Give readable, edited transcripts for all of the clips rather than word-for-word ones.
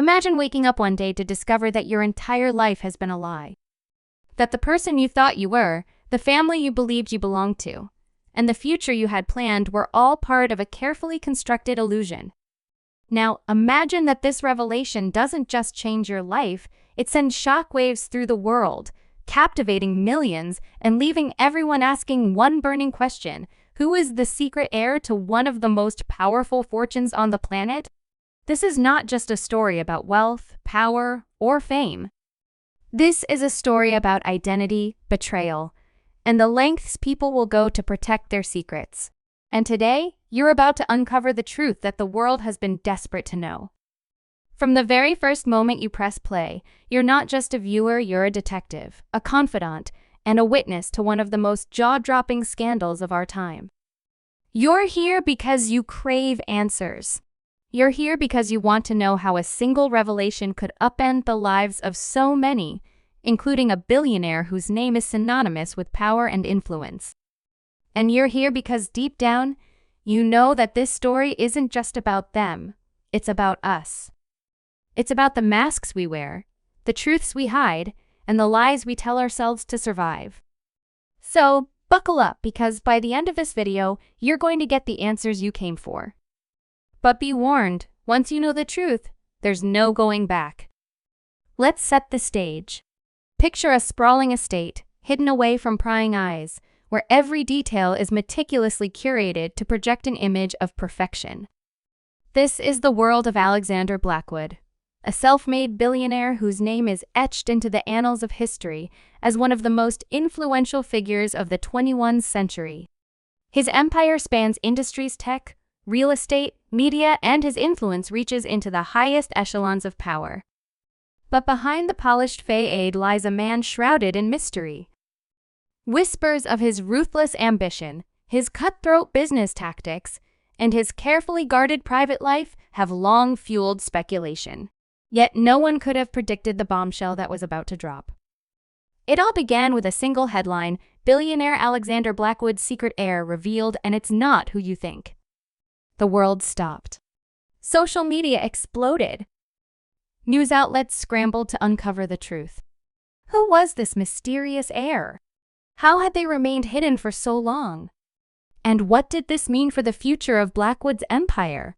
Imagine waking up one day to discover that your entire life has been a lie. That the person you thought you were, the family you believed you belonged to, and the future you had planned were all part of a carefully constructed illusion. Now, imagine that this revelation doesn't just change your life, it sends shockwaves through the world, captivating millions and leaving everyone asking one burning question: who is the secret heir to one of the most powerful fortunes on the planet? This is not just a story about wealth, power, or fame. This is a story about identity, betrayal, and the lengths people will go to protect their secrets. And today, you're about to uncover the truth that the world has been desperate to know. From the very first moment you press play, you're not just a viewer, you're a detective, a confidant, and a witness to one of the most jaw-dropping scandals of our time. You're here because you crave answers. You're here because you want to know how a single revelation could upend the lives of so many, including a billionaire whose name is synonymous with power and influence. And you're here because deep down, you know that this story isn't just about them, it's about us. It's about the masks we wear, the truths we hide, and the lies we tell ourselves to survive. So, buckle up, because by the end of this video, you're going to get the answers you came for. But be warned, once you know the truth, there's no going back. Let's set the stage. Picture a sprawling estate, hidden away from prying eyes, where every detail is meticulously curated to project an image of perfection. This is the world of Alexander Blackwood, a self-made billionaire whose name is etched into the annals of history as one of the most influential figures of the 21st century. His empire spans industries, tech, real estate, media, and his influence reaches into the highest echelons of power. But behind the polished facade lies a man shrouded in mystery. Whispers of his ruthless ambition, his cutthroat business tactics, and his carefully guarded private life have long fueled speculation. Yet no one could have predicted the bombshell that was about to drop. It all began with a single headline: "Billionaire Alexander Blackwood's secret heir revealed, and it's not who you think." The world stopped. Social media exploded. News outlets scrambled to uncover the truth. Who was this mysterious heir? How had they remained hidden for so long? And what did this mean for the future of Blackwood's empire?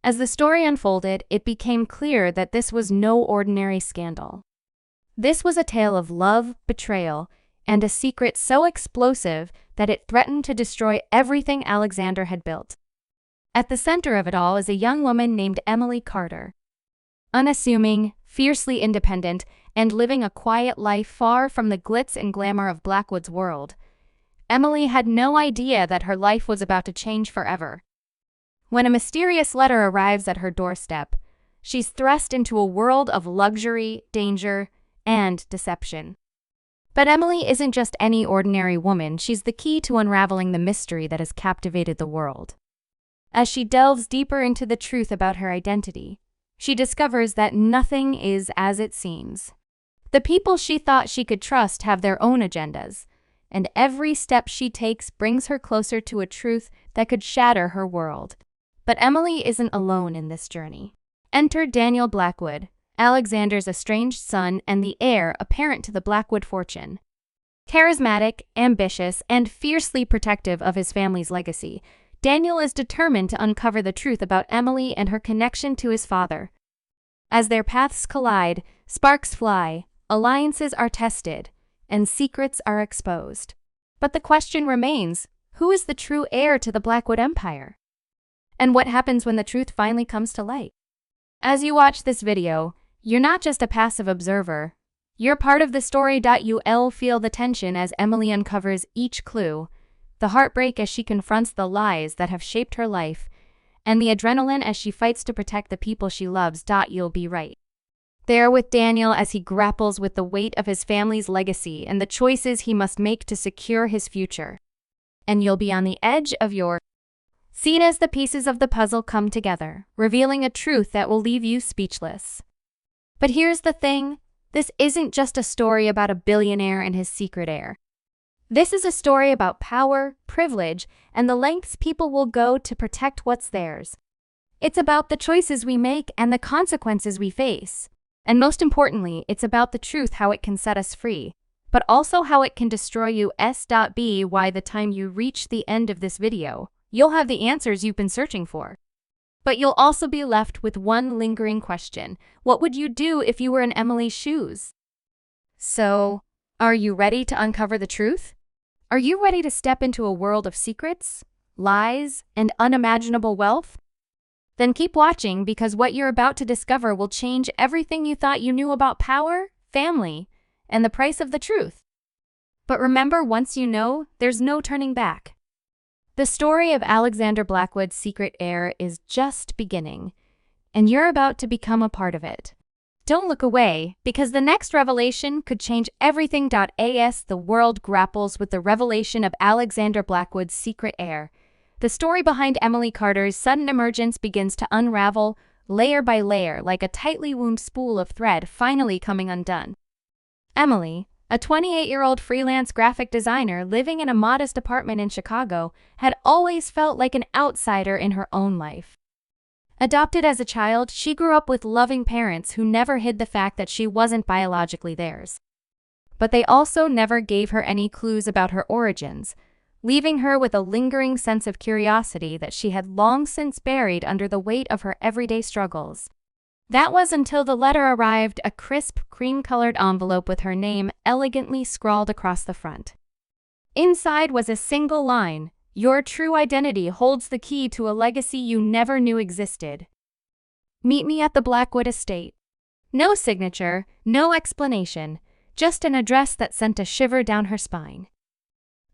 As the story unfolded, it became clear that this was no ordinary scandal. This was a tale of love, betrayal, and a secret so explosive that it threatened to destroy everything Alexander had built. At the center of it all is a young woman named Emily Carter. Unassuming, fiercely independent, and living a quiet life far from the glitz and glamour of Blackwood's world, Emily had no idea that her life was about to change forever. When a mysterious letter arrives at her doorstep, she's thrust into a world of luxury, danger, and deception. But Emily isn't just any ordinary woman, she's the key to unraveling the mystery that has captivated the world. As she delves deeper into the truth about her identity, she discovers that nothing is as it seems. The people she thought she could trust have their own agendas, and every step she takes brings her closer to a truth that could shatter her world. But Emily isn't alone in this journey. Enter Daniel Blackwood, Alexander's estranged son and the heir apparent to the Blackwood fortune. Charismatic, ambitious, and fiercely protective of his family's legacy, Daniel is determined to uncover the truth about Emily and her connection to his father. As their paths collide, sparks fly, alliances are tested, and secrets are exposed. But the question remains, who is the true heir to the Blackwood empire? And what happens when the truth finally comes to light? As you watch this video, you're not just a passive observer. You're part of the story. You'll feel the tension as Emily uncovers each clue, the heartbreak as she confronts the lies that have shaped her life, and the adrenaline as she fights to protect the people she loves. You'll be right there with Daniel as he grapples with the weight of his family's legacy and the choices he must make to secure his future. And you'll be on the edge of your seat as the pieces of the puzzle come together, revealing a truth that will leave you speechless. But here's the thing, this isn't just a story about a billionaire and his secret heir. This is a story about power, privilege, and the lengths people will go to protect what's theirs. It's about the choices we make and the consequences we face. And most importantly, it's about the truth, how it can set us free, but also how it can destroy you. By the time you reach the end of this video, you'll have the answers you've been searching for. But you'll also be left with one lingering question. What would you do if you were in Emily's shoes? So, are you ready to uncover the truth? Are you ready to step into a world of secrets, lies, and unimaginable wealth? Then keep watching, because what you're about to discover will change everything you thought you knew about power, family, and the price of the truth. But remember, once you know, there's no turning back. The story of Alexander Blackwood's secret heir is just beginning, and you're about to become a part of it. Don't look away, because the next revelation could change everything. The world grapples with the revelation of Alexander Blackwood's secret heir. The story behind Emily Carter's sudden emergence begins to unravel, layer by layer, like a tightly wound spool of thread finally coming undone. Emily, a 28-year-old freelance graphic designer living in a modest apartment in Chicago, had always felt like an outsider in her own life. Adopted as a child, she grew up with loving parents who never hid the fact that she wasn't biologically theirs. But they also never gave her any clues about her origins, leaving her with a lingering sense of curiosity that she had long since buried under the weight of her everyday struggles. That was until the letter arrived, a crisp, cream-colored envelope with her name elegantly scrawled across the front. Inside was a single line: "Your true identity holds the key to a legacy you never knew existed. Meet me at the Blackwood estate." No signature, no explanation, just an address that sent a shiver down her spine.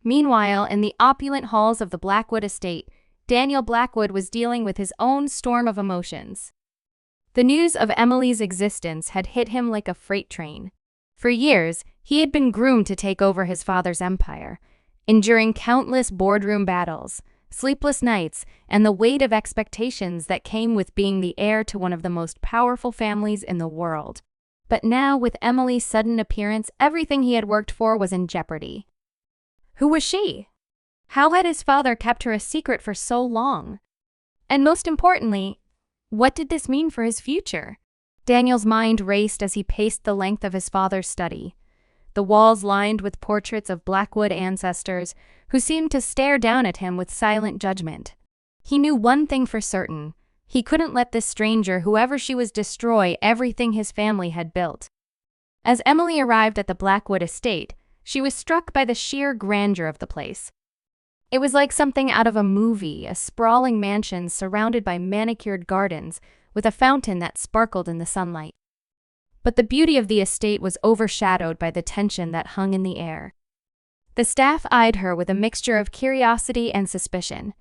Meanwhile, in the opulent halls of the Blackwood estate, Daniel Blackwood was dealing with his own storm of emotions. The news of Emily's existence had hit him like a freight train. For years, he had been groomed to take over his father's empire, enduring countless boardroom battles, sleepless nights, and the weight of expectations that came with being the heir to one of the most powerful families in the world. But now, with Emily's sudden appearance, everything he had worked for was in jeopardy. Who was she? How had his father kept her a secret for so long? And most importantly, what did this mean for his future? Daniel's mind raced as he paced the length of his father's study, the walls lined with portraits of Blackwood ancestors who seemed to stare down at him with silent judgment. He knew one thing for certain: he couldn't let this stranger, whoever she was, destroy everything his family had built. As Emily arrived at the Blackwood estate, she was struck by the sheer grandeur of the place. It was like something out of a movie, a sprawling mansion surrounded by manicured gardens with a fountain that sparkled in the sunlight. But the beauty of the estate was overshadowed by the tension that hung in the air. The staff eyed her with a mixture of curiosity and suspicion,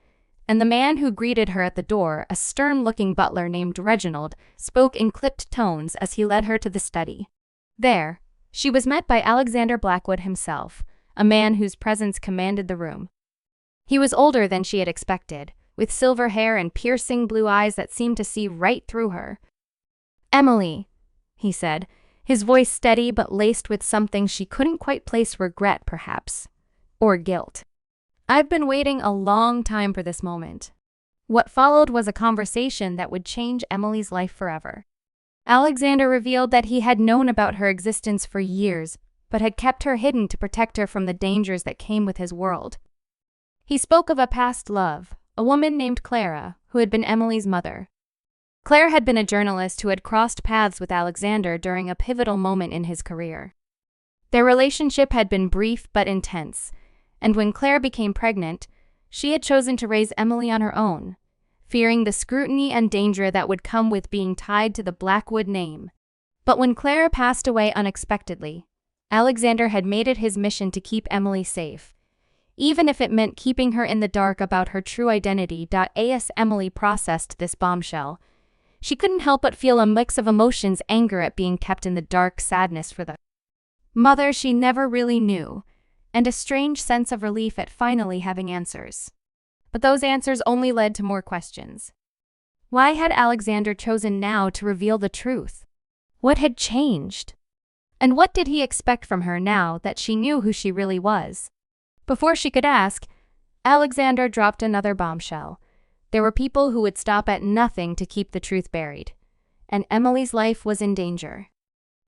and the man who greeted her at the door, a stern-looking butler named Reginald, spoke in clipped tones as he led her to the study. There, she was met by Alexander Blackwood himself, a man whose presence commanded the room. He was older than she had expected, with silver hair and piercing blue eyes that seemed to see right through her. "Emily," he said, his voice steady but laced with something she couldn't quite place, regret perhaps, or guilt. "I've been waiting a long time for this moment." What followed was a conversation that would change Emily's life forever. Alexander revealed that he had known about her existence for years, but had kept her hidden to protect her from the dangers that came with his world. He spoke of a past love, a woman named Clara, who had been Emily's mother. Claire had been a journalist who had crossed paths with Alexander during a pivotal moment in his career. Their relationship had been brief but intense, and when Claire became pregnant, she had chosen to raise Emily on her own, fearing the scrutiny and danger that would come with being tied to the Blackwood name. But when Claire passed away unexpectedly, Alexander had made it his mission to keep Emily safe, even if it meant keeping her in the dark about her true identity. As Emily processed this bombshell, she couldn't help but feel a mix of emotions: anger at being kept in the dark, sadness for the mother she never really knew, and a strange sense of relief at finally having answers. But those answers only led to more questions. Why had Alexander chosen now to reveal the truth? What had changed? And what did he expect from her now that she knew who she really was? Before she could ask, Alexander dropped another bombshell. There were people who would stop at nothing to keep the truth buried. And Emily's life was in danger.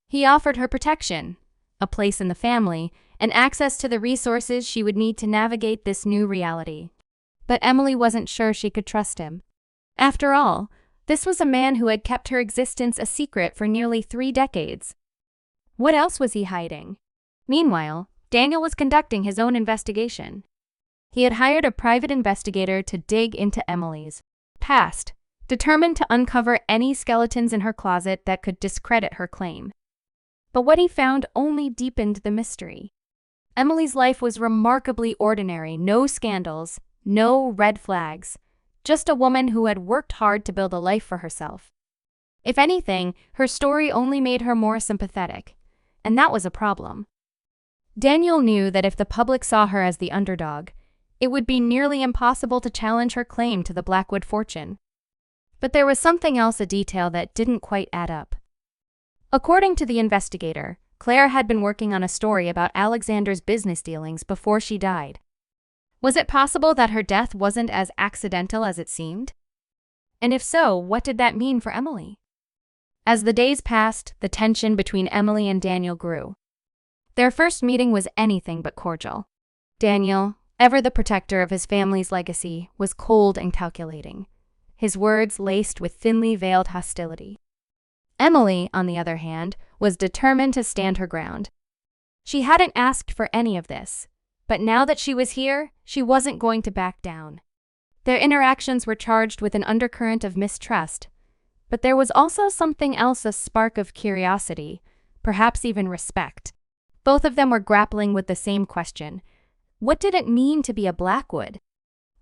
He offered her protection, a place in the family, and access to the resources she would need to navigate this new reality. But Emily wasn't sure she could trust him. After all, this was a man who had kept her existence a secret for nearly 3 decades. What else was he hiding? Meanwhile, Daniel was conducting his own investigation. He had hired a private investigator to dig into Emily's past, determined to uncover any skeletons in her closet that could discredit her claim. But what he found only deepened the mystery. Emily's life was remarkably ordinary, no scandals, no red flags, just a woman who had worked hard to build a life for herself. If anything, her story only made her more sympathetic, and that was a problem. Daniel knew that if the public saw her as the underdog, it would be nearly impossible to challenge her claim to the Blackwood fortune. But there was something else, a detail that didn't quite add up. According to the investigator, Claire had been working on a story about Alexander's business dealings before she died. Was it possible that her death wasn't as accidental as it seemed? And if so, what did that mean for Emily? As the days passed, the tension between Emily and Daniel grew. Their first meeting was anything but cordial. Daniel, ever the protector of his family's legacy, was cold and calculating, his words laced with thinly veiled hostility. Emily, on the other hand, was determined to stand her ground. She hadn't asked for any of this, but now that she was here, she wasn't going to back down. Their interactions were charged with an undercurrent of mistrust, but there was also something else, a spark of curiosity, perhaps even respect. Both of them were grappling with the same question. What did it mean to be a Blackwood?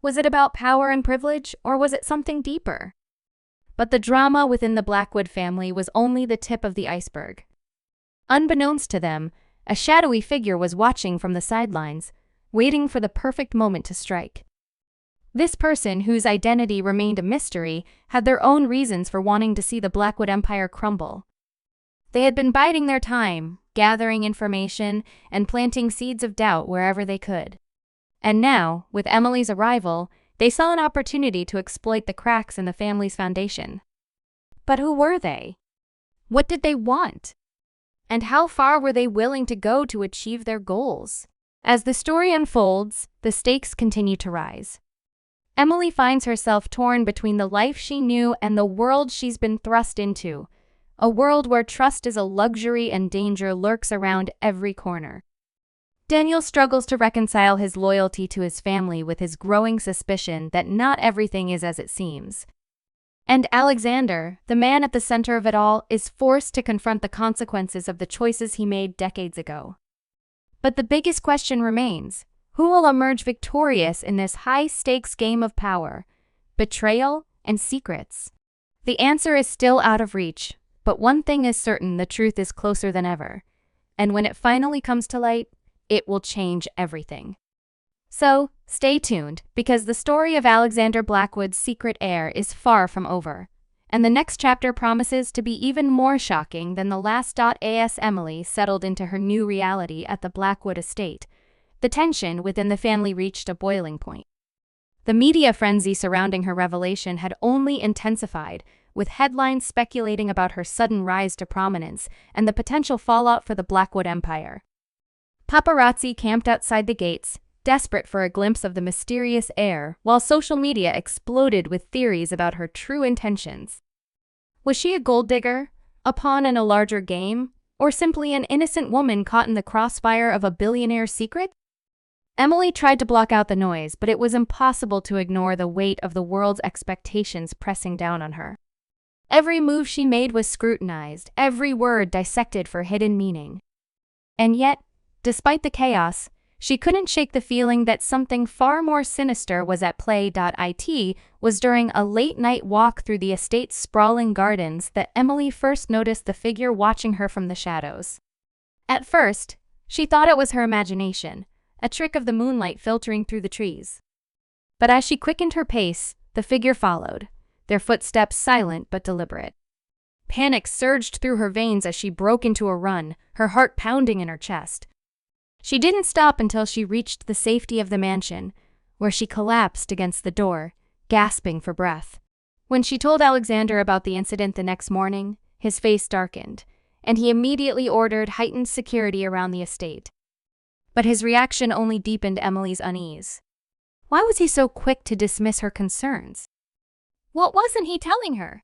Was it about power and privilege, or was it something deeper? But the drama within the Blackwood family was only the tip of the iceberg. Unbeknownst to them, a shadowy figure was watching from the sidelines, waiting for the perfect moment to strike. This person, whose identity remained a mystery, had their own reasons for wanting to see the Blackwood Empire crumble. They had been biding their time, gathering information, and planting seeds of doubt wherever they could. And now, with Emily's arrival, they saw an opportunity to exploit the cracks in the family's foundation. But who were they? What did they want? And how far were they willing to go to achieve their goals? As the story unfolds, the stakes continue to rise. Emily finds herself torn between the life she knew and the world she's been thrust into, a world where trust is a luxury and danger lurks around every corner. Daniel struggles to reconcile his loyalty to his family with his growing suspicion that not everything is as it seems. And Alexander, the man at the center of it all, is forced to confront the consequences of the choices he made decades ago. But the biggest question remains: who will emerge victorious in this high-stakes game of power, betrayal, and secrets? The answer is still out of reach, but one thing is certain: the truth is closer than ever. And when it finally comes to light, it will change everything. So, stay tuned, because the story of Alexander Blackwood's secret heir is far from over, and the next chapter promises to be even more shocking than the last. As Emily settled into her new reality at the Blackwood estate, the tension within the family reached a boiling point. The media frenzy surrounding her revelation had only intensified, with headlines speculating about her sudden rise to prominence and the potential fallout for the Blackwood Empire. Paparazzi camped outside the gates, desperate for a glimpse of the mysterious heir, while social media exploded with theories about her true intentions. Was she a gold digger, a pawn in a larger game, or simply an innocent woman caught in the crossfire of a billionaire's secret? Emily tried to block out the noise, but it was impossible to ignore the weight of the world's expectations pressing down on her. Every move she made was scrutinized, every word dissected for hidden meaning. And yet, despite the chaos, she couldn't shake the feeling that something far more sinister was at play. It was during a late-night walk through the estate's sprawling gardens that Emily first noticed the figure watching her from the shadows. At first, she thought it was her imagination, a trick of the moonlight filtering through the trees. But as she quickened her pace, the figure followed, their footsteps silent but deliberate. Panic surged through her veins as she broke into a run, her heart pounding in her chest. She didn't stop until she reached the safety of the mansion, where she collapsed against the door, gasping for breath. When she told Alexander about the incident the next morning, his face darkened, and he immediately ordered heightened security around the estate. But his reaction only deepened Emily's unease. Why was he so quick to dismiss her concerns? What wasn't he telling her?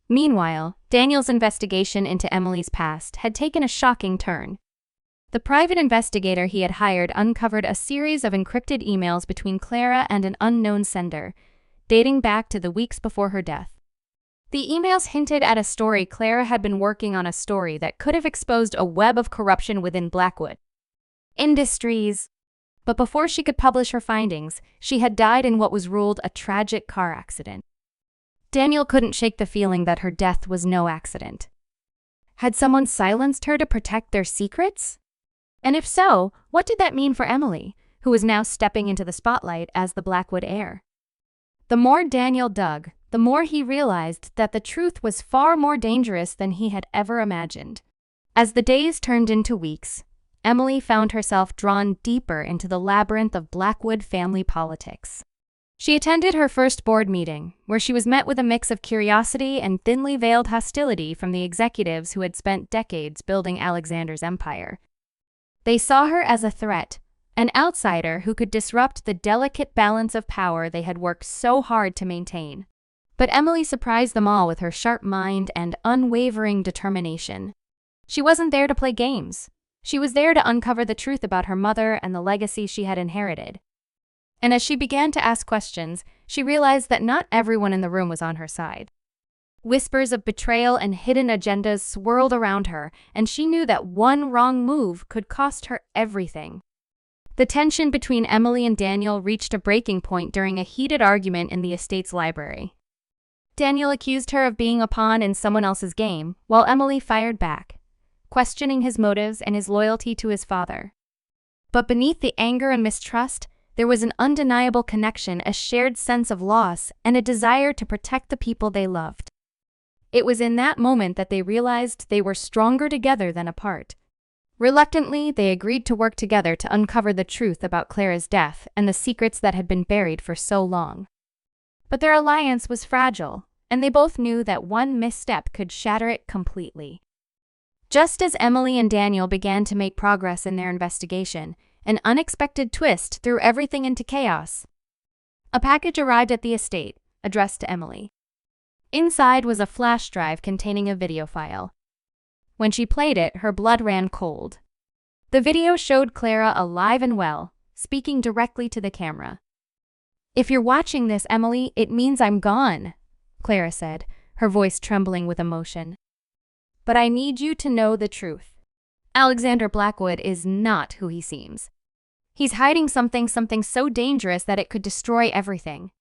Meanwhile, Daniel's investigation into Emily's past had taken a shocking turn. The private investigator he had hired uncovered a series of encrypted emails between Clara and an unknown sender, dating back to the weeks before her death. The emails hinted at a story Clara had been working on, a story that could have exposed a web of corruption within Blackwood Industries. But before she could publish her findings, she had died in what was ruled a tragic car accident. Daniel couldn't shake the feeling that her death was no accident. Had someone silenced her to protect their secrets? And if so, what did that mean for Emily, who was now stepping into the spotlight as the Blackwood heir? The more Daniel dug, the more he realized that the truth was far more dangerous than he had ever imagined. As the days turned into weeks, Emily found herself drawn deeper into the labyrinth of Blackwood family politics. She attended her first board meeting, where she was met with a mix of curiosity and thinly veiled hostility from the executives who had spent decades building Alexander's empire. They saw her as a threat, an outsider who could disrupt the delicate balance of power they had worked so hard to maintain. But Emily surprised them all with her sharp mind and unwavering determination. She wasn't there to play games. She was there to uncover the truth about her mother and the legacy she had inherited. And as she began to ask questions, she realized that not everyone in the room was on her side. Whispers of betrayal and hidden agendas swirled around her, and she knew that one wrong move could cost her everything. The tension between Emily and Daniel reached a breaking point during a heated argument in the estate's library. Daniel accused her of being a pawn in someone else's game, while Emily fired back, questioning his motives and his loyalty to his father. But beneath the anger and mistrust, there was an undeniable connection, a shared sense of loss, and a desire to protect the people they loved. It was in that moment that they realized they were stronger together than apart. Reluctantly, they agreed to work together to uncover the truth about Clara's death and the secrets that had been buried for so long. But their alliance was fragile, and they both knew that one misstep could shatter it completely. Just as Emily and Daniel began to make progress in their investigation, an unexpected twist threw everything into chaos. A package arrived at the estate, addressed to Emily. Inside was a flash drive containing a video file. When she played it, her blood ran cold. The video showed Clara alive and well, speaking directly to the camera. "If you're watching this, Emily, it means I'm gone," Clara said, her voice trembling with emotion. "But I need you to know the truth. Alexander Blackwood is not who he seems. He's hiding something so dangerous that it could destroy everything.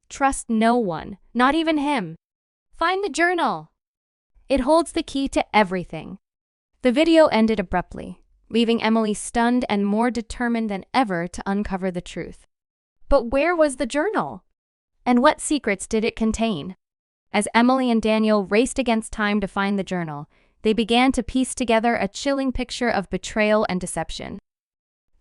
Trust no one, not even him. Find the journal. It holds the key to everything." The video ended abruptly, leaving Emily stunned and more determined than ever to uncover the truth. But where was the journal? And what secrets did it contain? As Emily and Daniel raced against time to find the journal, they began to piece together a chilling picture of betrayal and deception.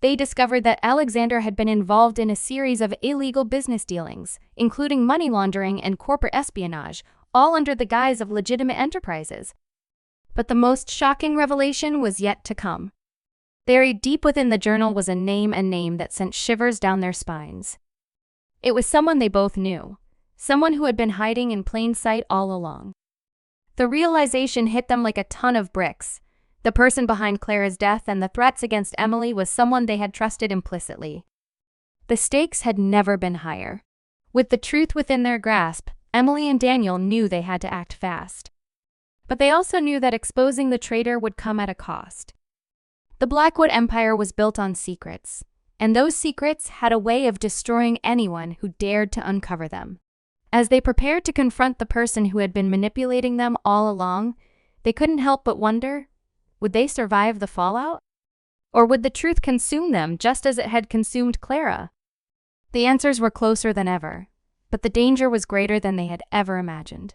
They discovered that Alexander had been involved in a series of illegal business dealings, including money laundering and corporate espionage, all under the guise of legitimate enterprises. But the most shocking revelation was yet to come. Buried deep within the journal was a name that sent shivers down their spines. It was someone they both knew, someone who had been hiding in plain sight all along. The realization hit them like a ton of bricks. The person behind Clara's death and the threats against Emily was someone they had trusted implicitly. The stakes had never been higher. With the truth within their grasp, Emily and Daniel knew they had to act fast. But they also knew that exposing the traitor would come at a cost. The Blackwood Empire was built on secrets, and those secrets had a way of destroying anyone who dared to uncover them. As they prepared to confront the person who had been manipulating them all along, they couldn't help but wonder, would they survive the fallout? Or would the truth consume them just as it had consumed Clara? The answers were closer than ever, but the danger was greater than they had ever imagined.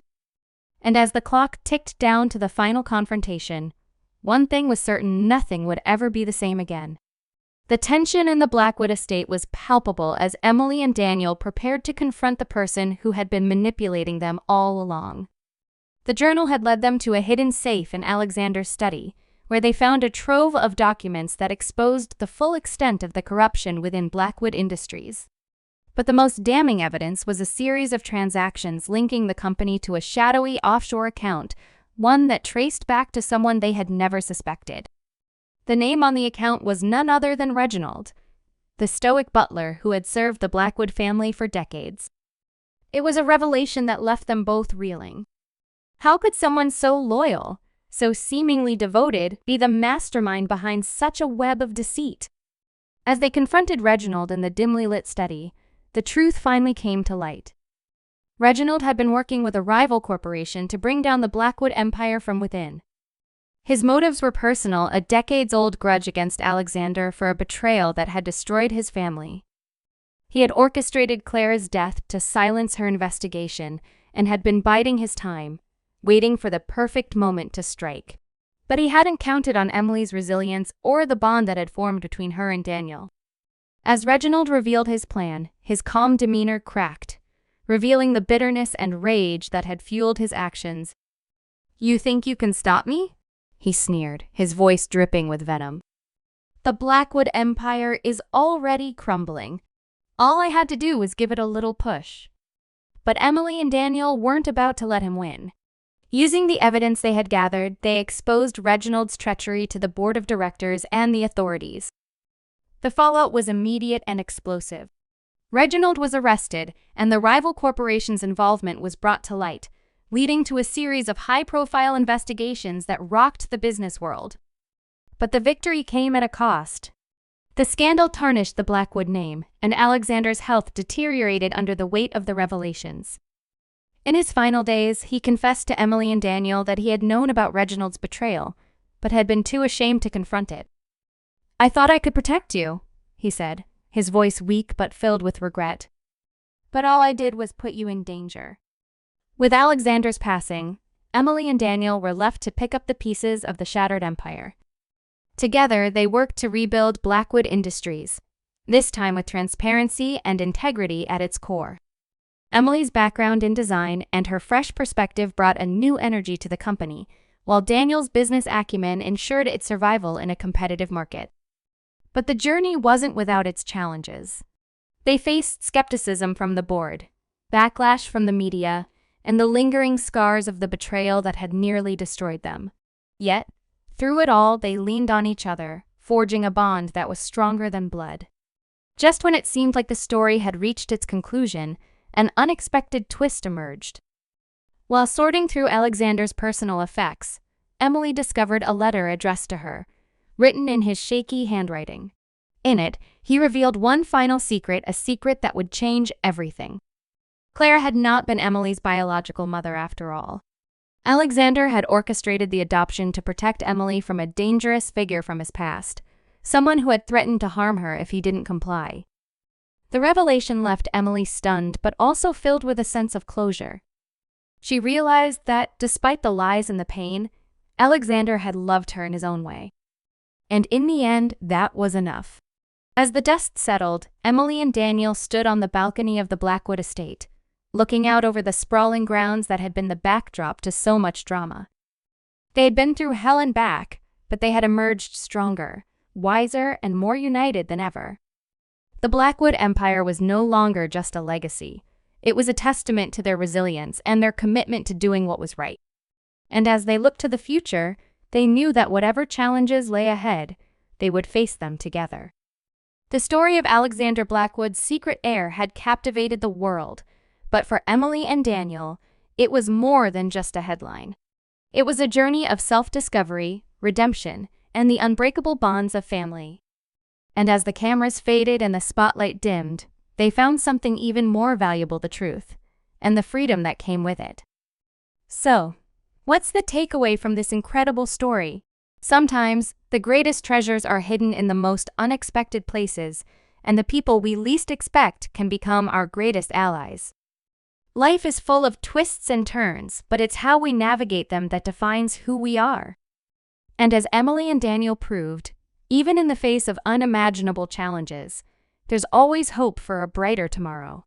And as the clock ticked down to the final confrontation, one thing was certain: nothing would ever be the same again. The tension in the Blackwood estate was palpable as Emily and Daniel prepared to confront the person who had been manipulating them all along. The journal had led them to a hidden safe in Alexander's study, where they found a trove of documents that exposed the full extent of the corruption within Blackwood Industries. But the most damning evidence was a series of transactions linking the company to a shadowy offshore account, one that traced back to someone they had never suspected. The name on the account was none other than Reginald, the stoic butler who had served the Blackwood family for decades. It was a revelation that left them both reeling. How could someone so loyal, so seemingly devoted, be the mastermind behind such a web of deceit? As they confronted Reginald in the dimly lit study, the truth finally came to light. Reginald had been working with a rival corporation to bring down the Blackwood empire from within. His motives were personal, a decades-old grudge against Alexander for a betrayal that had destroyed his family. He had orchestrated Claire's death to silence her investigation and had been biding his time, waiting for the perfect moment to strike. But he hadn't counted on Emily's resilience or the bond that had formed between her and Daniel. As Reginald revealed his plan, his calm demeanor cracked, revealing the bitterness and rage that had fueled his actions. "You think you can stop me?" he sneered, his voice dripping with venom. "The Blackwood Empire is already crumbling. All I had to do was give it a little push." But Emily and Daniel weren't about to let him win. Using the evidence they had gathered, they exposed Reginald's treachery to the board of directors and the authorities. The fallout was immediate and explosive. Reginald was arrested, and the rival corporation's involvement was brought to light, leading to a series of high-profile investigations that rocked the business world. But the victory came at a cost. The scandal tarnished the Blackwood name, and Alexander's health deteriorated under the weight of the revelations. In his final days, he confessed to Emily and Daniel that he had known about Reginald's betrayal, but had been too ashamed to confront it. "I thought I could protect you," he said, his voice weak but filled with regret. "But all I did was put you in danger." With Alexander's passing, Emily and Daniel were left to pick up the pieces of the shattered empire. Together, they worked to rebuild Blackwood Industries, this time with transparency and integrity at its core. Emily's background in design and her fresh perspective brought a new energy to the company, while Daniel's business acumen ensured its survival in a competitive market. But the journey wasn't without its challenges. They faced skepticism from the board, backlash from the media, and the lingering scars of the betrayal that had nearly destroyed them. Yet, through it all, they leaned on each other, forging a bond that was stronger than blood. Just when it seemed like the story had reached its conclusion, an unexpected twist emerged. While sorting through Alexander's personal effects, Emily discovered a letter addressed to her, written in his shaky handwriting. In it, he revealed one final secret, a secret that would change everything. Claire had not been Emily's biological mother after all. Alexander had orchestrated the adoption to protect Emily from a dangerous figure from his past, someone who had threatened to harm her if he didn't comply. The revelation left Emily stunned but also filled with a sense of closure. She realized that, despite the lies and the pain, Alexander had loved her in his own way. And in the end, that was enough. As the dust settled, Emily and Daniel stood on the balcony of the Blackwood estate, looking out over the sprawling grounds that had been the backdrop to so much drama. They had been through hell and back, but they had emerged stronger, wiser, and more united than ever. The Blackwood Empire was no longer just a legacy. It was a testament to their resilience and their commitment to doing what was right. And as they looked to the future, they knew that whatever challenges lay ahead, they would face them together. The story of Alexander Blackwood's secret heir had captivated the world, but for Emily and Daniel, it was more than just a headline. It was a journey of self-discovery, redemption, and the unbreakable bonds of family. And as the cameras faded and the spotlight dimmed, they found something even more valuable: the truth, and the freedom that came with it. So, what's the takeaway from this incredible story? Sometimes, the greatest treasures are hidden in the most unexpected places, and the people we least expect can become our greatest allies. Life is full of twists and turns, but it's how we navigate them that defines who we are. And as Emily and Daniel proved, Even in the face of unimaginable challenges, there's always hope for a brighter tomorrow.